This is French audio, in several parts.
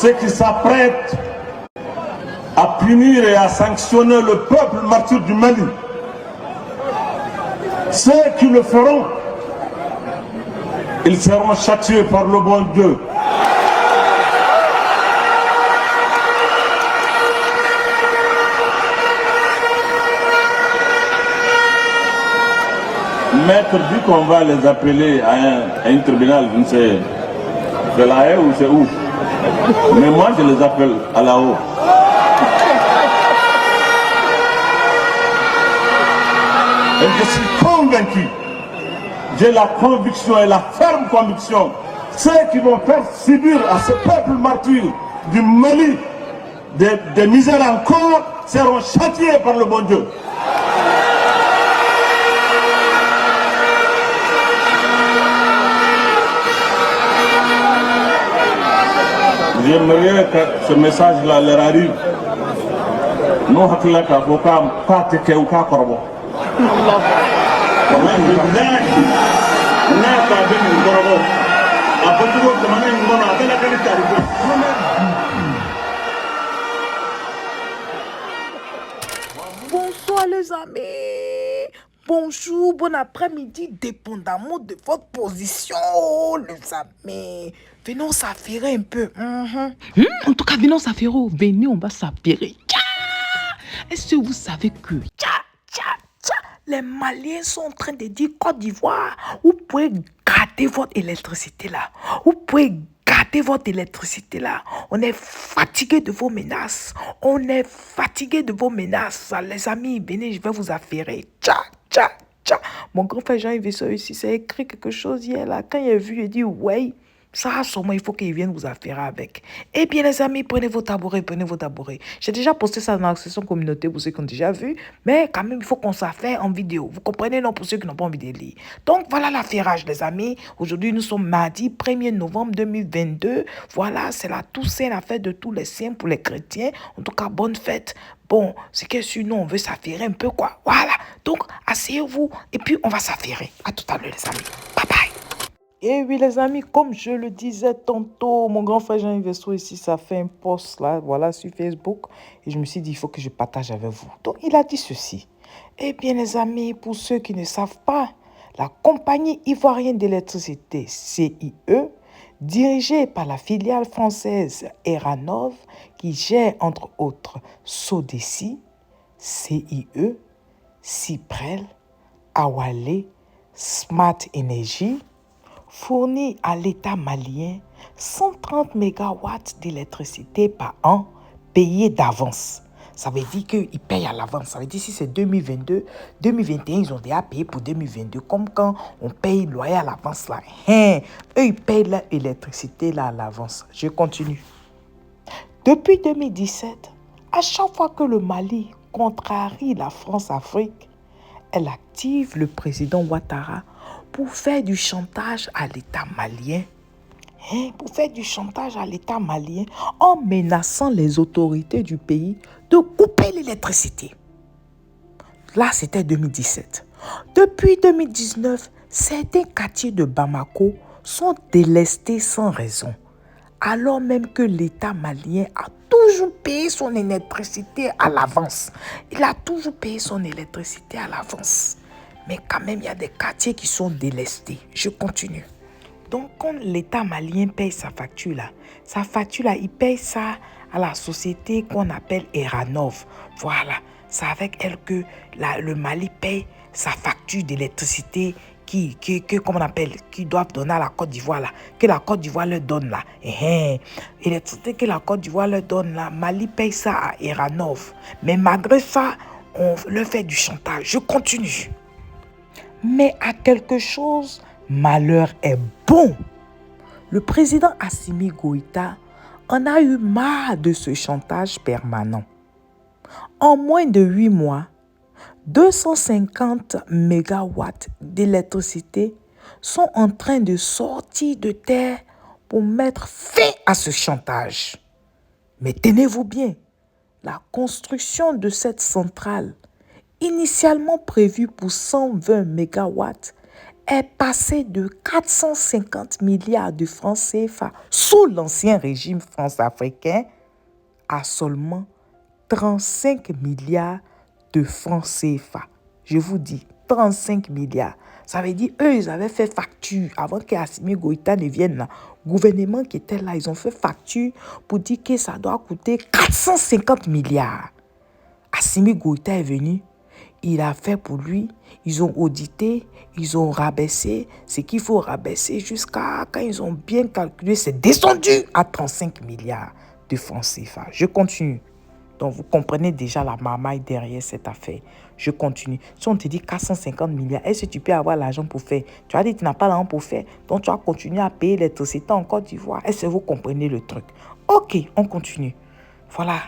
ceux qui s'apprêtent à punir et à sanctionner le peuple martyr du Mali, ceux qui le feront, ils seront châtiés par le bon Dieu. Maître dit qu'on va les appeler à un tribunal, je ne sais, c'est La Haye ou c'est où? Mais moi je les appelle à la haut. Et je suis convaincu, j'ai la conviction et la ferme conviction, ceux qui vont faire subir à ce peuple martyr du Mali des misères encore seront châtiés par le bon Dieu. J'aimerais que ce message-là leur arrive. Nous, Hakilaka, Bokam, Pateke ou Kakorbo. Bonsoir les amis. Bonjour, bon après-midi, dépendamment de votre position, les amis. Venons s'affairer un peu. En tout cas, venons s'affairer. Venez, on va s'affairer. Est-ce que vous savez que les Maliens sont en train de dire Côte d'Ivoire, vous pouvez garder votre électricité là. Vous pouvez garder votre électricité là. On est fatigué de vos menaces. On est fatigué de vos menaces. Les amis, venez, je vais vous affairer. Mon grand frère Jean-Yves ici, c'est écrit quelque chose hier là. Quand il a vu, il a dit ouais. Ça, sûrement, il faut qu'il vienne vous affairer avec. Eh bien, les amis, prenez vos tabourets, J'ai déjà posté ça dans la section communauté pour ceux qui ont déjà vu, mais quand même, il faut qu'on s'affaire en vidéo. Vous comprenez, non, pour ceux qui n'ont pas envie de lire. Donc, voilà l'affairage, les amis. Aujourd'hui, nous sommes mardi 1er novembre 2022. Voilà, c'est la Toussaint, la fête de tous les saints pour les chrétiens. En tout cas, bonne fête. Bon, c'est que sinon, on veut s'affairer un peu, quoi. Voilà. Donc, asseyez-vous et puis on va s'affairer. À tout à l'heure, les amis. Bye bye. Et oui, les amis, comme je le disais tantôt, mon grand frère Jean-Yves ici, ça fait un post là, voilà, sur Facebook. Et je me suis dit, il faut que je partage avec vous. Donc, il a dit ceci. Eh bien, les amis, pour ceux qui ne savent pas, la compagnie ivoirienne d'électricité, CIE, dirigée par la filiale française Eranov, qui gère entre autres Sodeci, CIE, Cyprel, Awalé, Smart Energy, fournit à l'État malien 130 mégawatts d'électricité par an payés d'avance. Ça veut dire qu'ils payent à l'avance. Ça veut dire si c'est 2022, 2021, ils ont déjà payé pour 2022. Comme quand on paye loyer à l'avance là. Eux, ils payent l'électricité là à l'avance. Je continue. Depuis 2017, à chaque fois que le Mali contrarie la France-Afrique, elle active le président Ouattara pour faire du chantage à l'État malien. En menaçant les autorités du pays de couper l'électricité. Là, c'était 2017. Depuis 2019, certains quartiers de Bamako sont délestés sans raison. Alors même que l'État malien a toujours payé son électricité à l'avance. Il a toujours payé son électricité à l'avance. Mais quand même, il y a des quartiers qui sont délestés. Je continue. Donc, quand l'État malien paye sa facture, il paye ça à la société qu'on appelle Eranov. Voilà, c'est avec elle que le Mali paye sa facture d'électricité comment on appelle, qu'ils doivent donner à la Côte d'Ivoire, là, que la Côte d'Ivoire leur donne là. L'électricité que la Côte d'Ivoire leur donne là, Mali paye ça à Eranov. Mais malgré ça, on leur fait du chantage. Je continue. Mais à quelque chose, malheur est bon. Le président Assimi Goïta en a eu marre de ce chantage permanent. En moins de 8 mois, 250 mégawatts d'électricité sont en train de sortir de terre pour mettre fin à ce chantage. Mais tenez-vous bien, la construction de cette centrale, initialement prévue pour 120 mégawatts, est passé de 450 milliards de francs CFA sous l'ancien régime france-africain à seulement 35 milliards de francs CFA. Je vous dis, 35 milliards. Ça veut dire, eux, ils avaient fait facture avant qu'Assimi Goïta ne vienne là. Le gouvernement qui était là, ils ont fait facture pour dire que ça doit coûter 450 milliards. Assimi Goïta est venu, il a fait pour lui, ils ont audité, ils ont rabaissé ce qu'il faut rabaisser jusqu'à quand ils ont bien calculé, c'est descendu à 35 milliards de francs CFA. Je continue. Donc, vous comprenez déjà la marmaille derrière cette affaire. Je continue. Si on te dit 450 milliards, est-ce que tu peux avoir l'argent pour faire? Tu as dit que tu n'as pas l'argent pour faire. Donc, tu vas continuer à payer l'électricité en Côte d'Ivoire. Est-ce que vous comprenez le truc? Ok, on continue. Voilà.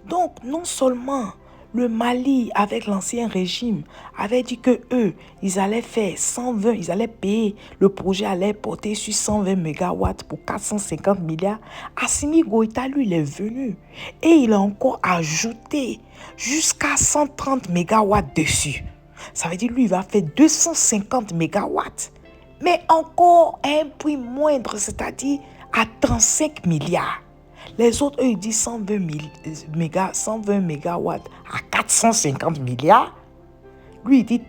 Donc, non seulement le Mali, avec l'ancien régime, avait dit que eux, ils allaient faire 120, ils allaient payer, le projet allait porter sur 120 mégawatts pour 450 milliards. Assimi Goïta, lui, il est venu et il a encore ajouté jusqu'à 130 mégawatts dessus. Ça veut dire, lui, il va faire 250 mégawatts, mais encore à un prix moindre, c'est-à-dire à 35 milliards. Les autres, eux, ils disent 120 mégawatts à 450 milliards. Lui, il dit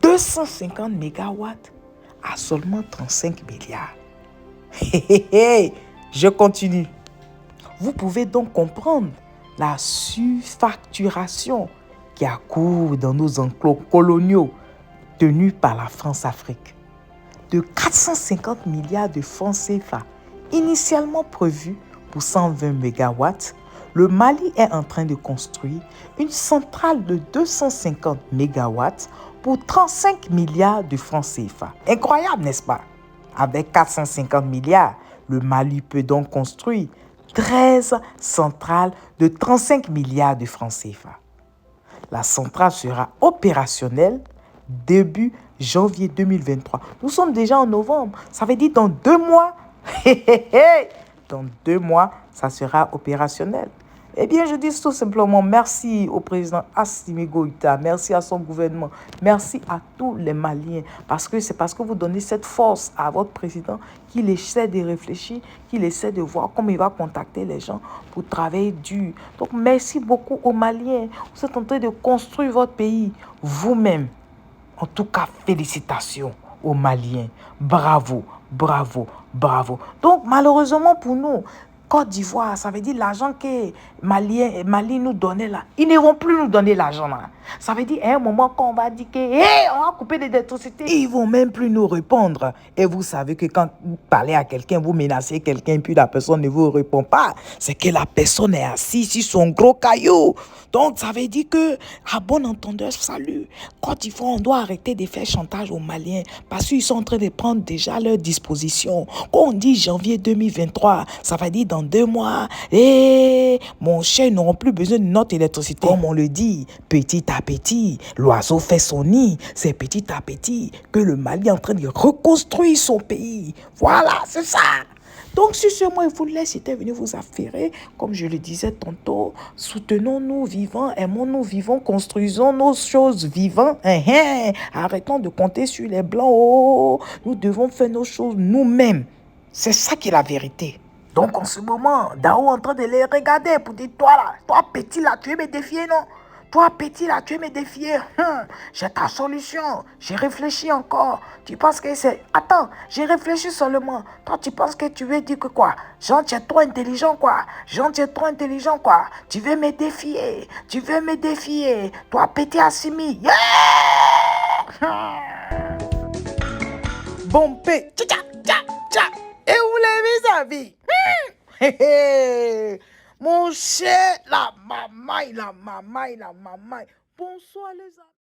250 mégawatts à seulement 35 milliards. Je continue. Vous pouvez donc comprendre la surfacturation qui a cours dans nos enclos coloniaux tenus par la France-Afrique. De 450 milliards de francs CFA initialement prévus pour 120 mégawatts, le Mali est en train de construire une centrale de 250 mégawatts pour 35 milliards de francs CFA. Incroyable, n'est-ce pas? Avec 450 milliards, le Mali peut donc construire 13 centrales de 35 milliards de francs CFA. La centrale sera opérationnelle début janvier 2023. Nous sommes déjà en novembre. Ça veut dire dans 2 mois. Dans 2 mois, ça sera opérationnel. Eh bien, je dis tout simplement merci au président Assimi Goïta, merci à son gouvernement, merci à tous les Maliens, parce que c'est parce que vous donnez cette force à votre président qu'il essaie de réfléchir, qu'il essaie de voir comment il va contacter les gens pour travailler dur. Donc, merci beaucoup aux Maliens. Vous êtes en train de construire votre pays vous-même. En tout cas, félicitations aux Maliens. Bravo, bravo, bravo. Donc, malheureusement pour nous, Côte d'Ivoire, ça veut dire l'argent que Mali nous donnait là. Ils ne vont plus nous donner l'argent là. Ça veut dire à un moment quand on va dire que on va couper l'électricité, ils ne vont même plus nous répondre. Et vous savez que quand vous parlez à quelqu'un, vous menacez quelqu'un, puis la personne ne vous répond pas, c'est que la personne est assise sur son gros caillou. Donc, ça veut dire que, à bon entendeur, salut, Côte d'Ivoire, on doit arrêter de faire chantage aux Maliens parce qu'ils sont en train de prendre déjà leurs dispositions. Quand on dit janvier 2023, ça veut dire dans 2 mois, mon cher, ils n'auront plus besoin de notre électricité. Comme on le dit, petit à petit, l'oiseau fait son nid. C'est petit à petit que le Mali est en train de reconstruire son pays. Voilà, c'est ça. Donc, sur ce, moi, je vous laisse, j'étais venu vous affairer. Comme je le disais tantôt, soutenons-nous vivants, aimons-nous vivants, construisons nos choses vivantes. Arrêtons de compter sur les Blancs. Oh, nous devons faire nos choses nous-mêmes. C'est ça qui est la vérité. Donc, en ce moment, Dao est en train de les regarder pour dire, toi là, toi petit là, tu veux me défier, non? Toi, petit, là, tu veux me défier. J'ai ta solution. J'ai réfléchi encore. Tu penses que c'est... Attends, j'ai réfléchi seulement. Toi, tu penses que tu veux dire que quoi? Jean, tu es trop intelligent, quoi. Jean, tu es trop intelligent, quoi. Tu veux me défier. Tu veux me défier. Toi, petit Assimi. Yeah! Bon, P. Tcha, tcha, tcha. Et où les vis-à-vis? Mon cher, la mamaille. Bonsoir les amis.